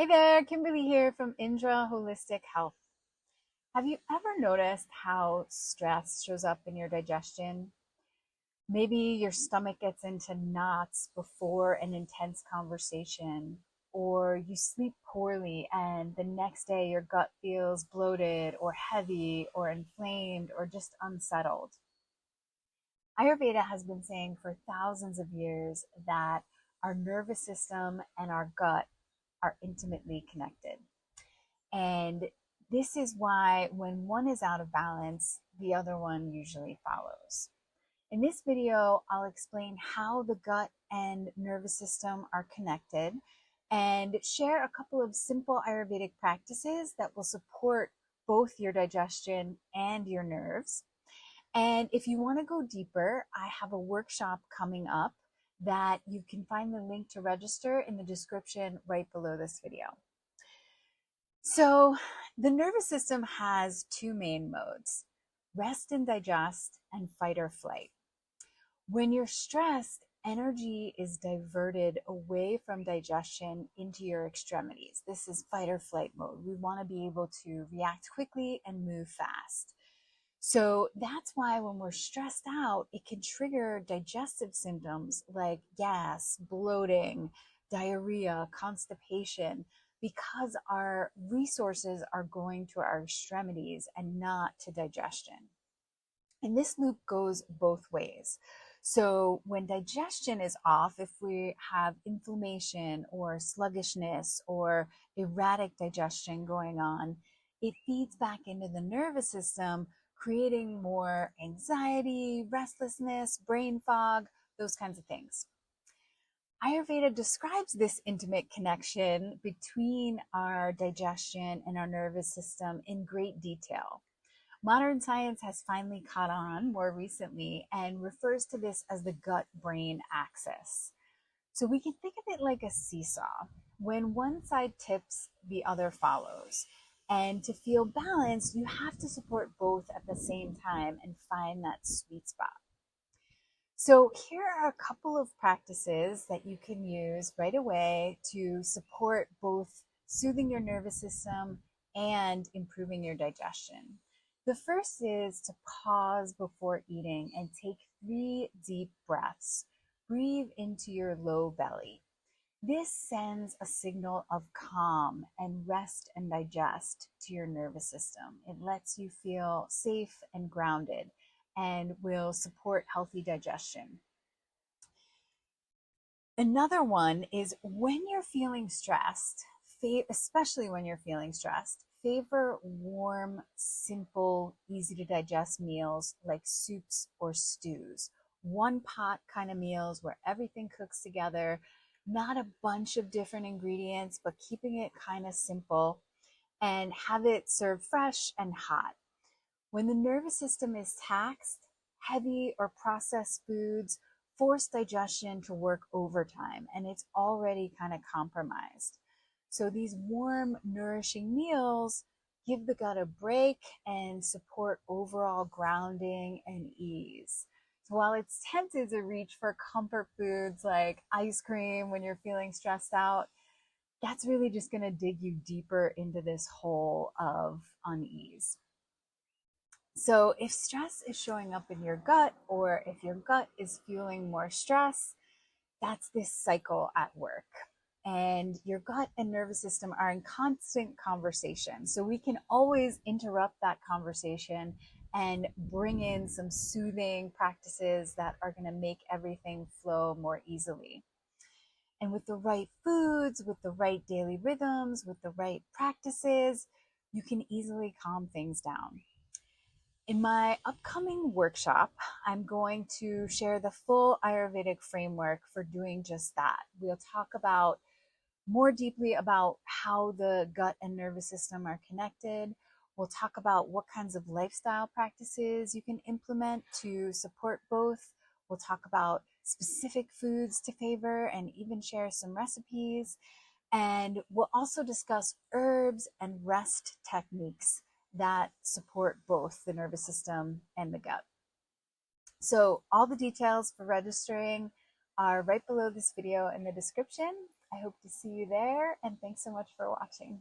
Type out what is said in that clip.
Hey there, Kimberly here from Indra Holistic Health. Have you ever noticed how stress shows up in your digestion? Maybe your stomach gets into knots before an intense conversation, or you sleep poorly and the next day your gut feels bloated or heavy or inflamed or just unsettled. Ayurveda has been saying for thousands of years that our nervous system and our gut are intimately connected. And this is why when one is out of balance, the other one usually follows. In this video, I'll explain how the gut and nervous system are connected and share a couple of simple Ayurvedic practices that will support both your digestion and your nerves. And if you want to go deeper, I have a workshop coming up that you can find the link to register in the description right below this video. So the nervous system has two main modes: rest and digest and fight or flight. When you're stressed, energy is diverted away from digestion into your extremities. This is fight or flight mode. We want to be able to react quickly and move fast. So that's why when we're stressed out, it can trigger digestive symptoms like gas, bloating, diarrhea, constipation, because our resources are going to our extremities and not to digestion. And this loop goes both ways. So when digestion is off, if we have inflammation or sluggishness or erratic digestion going on, it feeds back into the nervous system, creating more anxiety, restlessness, brain fog, those kinds of things. Ayurveda describes this intimate connection between our digestion and our nervous system in great detail. Modern science has finally caught on more recently and refers to this as the gut-brain axis. So we can think of it like a seesaw. When one side tips, the other follows. And to feel balanced, you have to support both at the same time and find that sweet spot. So here are a couple of practices that you can use right away to support both soothing your nervous system and improving your digestion. The first is to pause before eating and take 3 deep breaths. Breathe into your low belly. This sends a signal of calm and rest and digest to your nervous system. It lets you feel safe and grounded and will support healthy digestion. Another one is when you're feeling stressed, especially when you're feeling stressed, favor warm, simple, easy to digest meals like soups or stews. One pot kind of meals where everything cooks together, not a bunch of different ingredients, but keeping it kind of simple, and have it served fresh and hot. When the nervous system is taxed, heavy or processed foods force digestion to work overtime, and it's already kind of compromised. So these warm, nourishing meals give the gut a break and support overall grounding and ease. So while it's tempted to reach for comfort foods like ice cream when you're feeling stressed out, that's really just going to dig you deeper into this hole of unease. So if stress is showing up in your gut, or if your gut is fueling more stress, that's this cycle at work. And your gut and nervous system are in constant conversation. So we can always interrupt that conversation and bring in some soothing practices that are going to make everything flow more easily. And with the right foods, with the right daily rhythms, with the right practices, you can easily calm things down. In my upcoming workshop, I'm going to share the full Ayurvedic framework for doing just that. We'll talk about more deeply about how the gut and nervous system are connected. We'll talk about what kinds of lifestyle practices you can implement to support both. We'll talk about specific foods to favor and even share some recipes. And we'll also discuss herbs and rest techniques that support both the nervous system and the gut. So all the details for registering are right below this video in the description. I hope to see you there, and thanks so much for watching.